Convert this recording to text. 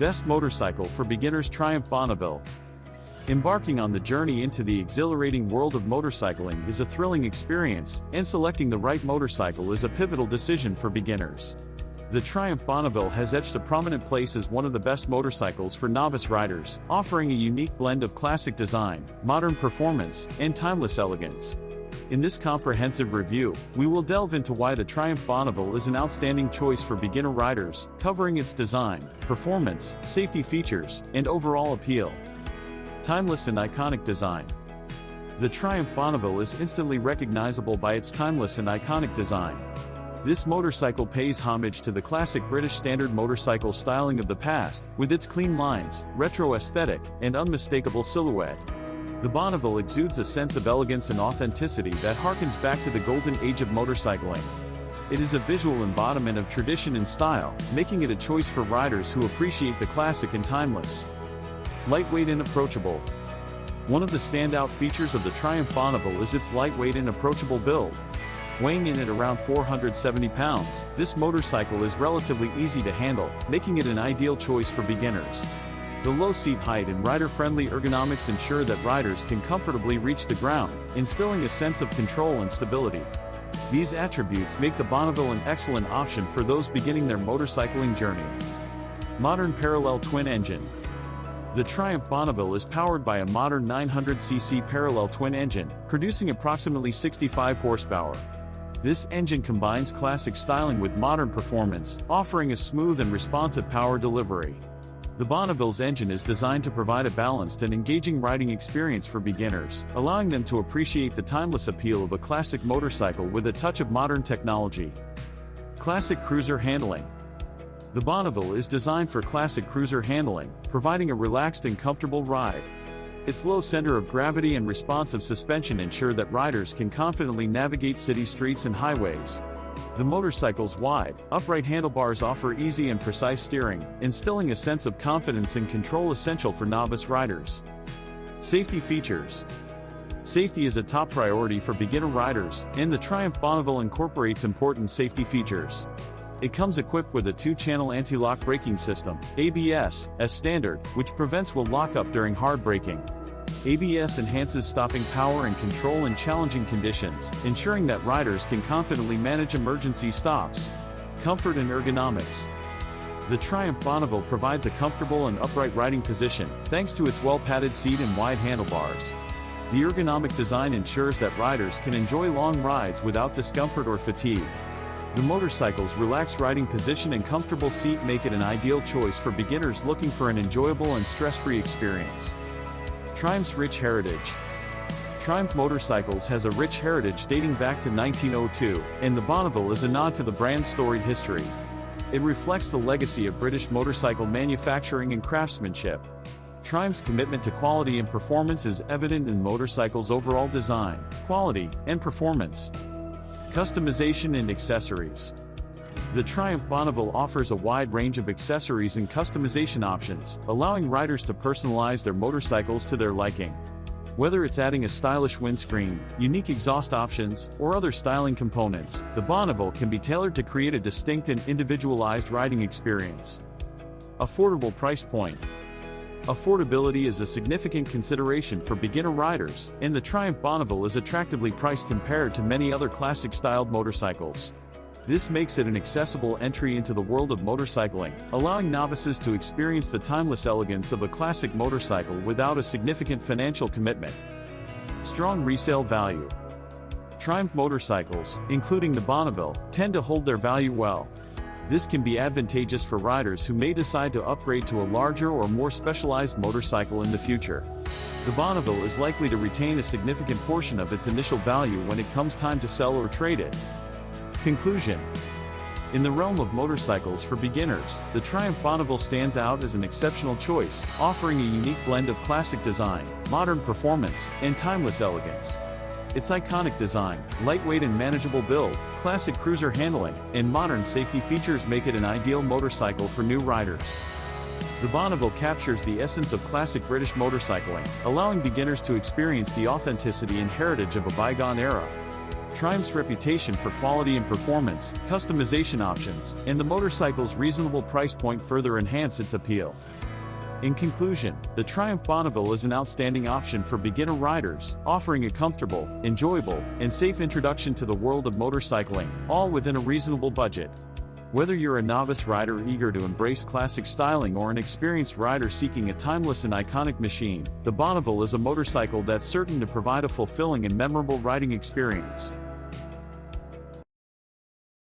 best motorcycle for beginners. Triumph Bonneville. Embarking on the journey into the exhilarating world of motorcycling is a thrilling experience, and selecting the right motorcycle is a pivotal decision for beginners. The Triumph Bonneville has etched a prominent place as one of the best motorcycles for novice riders, offering a unique blend of classic design, modern performance, and timeless elegance. In this comprehensive review, we will delve into why the Triumph Bonneville is an outstanding choice for beginner riders, covering its design, performance, safety features, and overall appeal. Timeless and iconic design. The Triumph Bonneville is instantly recognizable by its timeless and iconic design. This motorcycle pays homage to the classic British standard motorcycle styling of the past, with its clean lines, retro aesthetic, and unmistakable silhouette. The Bonneville exudes a sense of elegance and authenticity that harkens back to the golden age of motorcycling. It is a visual embodiment of tradition and style, making it a choice for riders who appreciate the classic and timeless. Lightweight and approachable. One of the standout features of the Triumph Bonneville is its lightweight and approachable build. Weighing in at around 470 pounds, this motorcycle is relatively easy to handle, making it an ideal choice for beginners. The low seat height and rider-friendly ergonomics ensure that riders can comfortably reach the ground, instilling a sense of control and stability. These attributes make the Bonneville an excellent option for those beginning their motorcycling journey. Modern parallel twin engine. The Triumph Bonneville is powered by a modern 900cc parallel twin engine, producing approximately 65 horsepower. This engine combines classic styling with modern performance, offering a smooth and responsive power delivery. The Bonneville's engine is designed to provide a balanced and engaging riding experience for beginners, allowing them to appreciate the timeless appeal of a classic motorcycle with a touch of modern technology. Classic cruiser handling. The Bonneville is designed for classic cruiser handling, providing a relaxed and comfortable ride. Its low center of gravity and responsive suspension ensure that riders can confidently navigate city streets and highways. The motorcycle's wide, upright handlebars offer easy and precise steering, instilling a sense of confidence and control essential for novice riders. Safety features. Safety is a top priority for beginner riders, and the Triumph Bonneville incorporates important safety features. It comes equipped with a 2-channel anti-lock braking system, ABS, as standard, which prevents will lock-up during hard braking. ABS enhances stopping power and control in challenging conditions, ensuring that riders can confidently manage emergency stops. Comfort and ergonomics. The Triumph Bonneville provides a comfortable and upright riding position, thanks to its well-padded seat and wide handlebars. The ergonomic design ensures that riders can enjoy long rides without discomfort or fatigue. The motorcycle's relaxed riding position and comfortable seat make it an ideal choice for beginners looking for an enjoyable and stress-free experience. Triumph's rich heritage. Triumph Motorcycles has a rich heritage dating back to 1902, and the Bonneville is a nod to the brand's storied history. It reflects the legacy of British motorcycle manufacturing and craftsmanship. Triumph's commitment to quality and performance is evident in the motorcycle's overall design, quality, and performance. Customization and accessories. The Triumph Bonneville offers a wide range of accessories and customization options, allowing riders to personalize their motorcycles to their liking. Whether it's adding a stylish windscreen, unique exhaust options, or other styling components, the Bonneville can be tailored to create a distinct and individualized riding experience. Affordable price point. Affordability is a significant consideration for beginner riders, and the Triumph Bonneville is attractively priced compared to many other classic-styled motorcycles. This makes it an accessible entry into the world of motorcycling, allowing novices to experience the timeless elegance of a classic motorcycle without a significant financial commitment. Strong resale value. Triumph motorcycles, including the Bonneville, tend to hold their value well. This can be advantageous for riders who may decide to upgrade to a larger or more specialized motorcycle in the future. The Bonneville is likely to retain a significant portion of its initial value when it comes time to sell or trade it. Conclusion. In the realm of motorcycles for beginners, the Triumph Bonneville stands out as an exceptional choice, offering a unique blend of classic design, modern performance, and timeless elegance. Its iconic design, lightweight and manageable build, classic cruiser handling, and modern safety features make it an ideal motorcycle for new riders. The Bonneville captures the essence of classic British motorcycling, allowing beginners to experience the authenticity and heritage of a bygone era. Triumph's reputation for quality and performance, customization options, and the motorcycle's reasonable price point further enhance its appeal. In conclusion, the Triumph Bonneville is an outstanding option for beginner riders, offering a comfortable, enjoyable, and safe introduction to the world of motorcycling, all within a reasonable budget. Whether you're a novice rider eager to embrace classic styling or an experienced rider seeking a timeless and iconic machine, the Bonneville is a motorcycle that's certain to provide a fulfilling and memorable riding experience.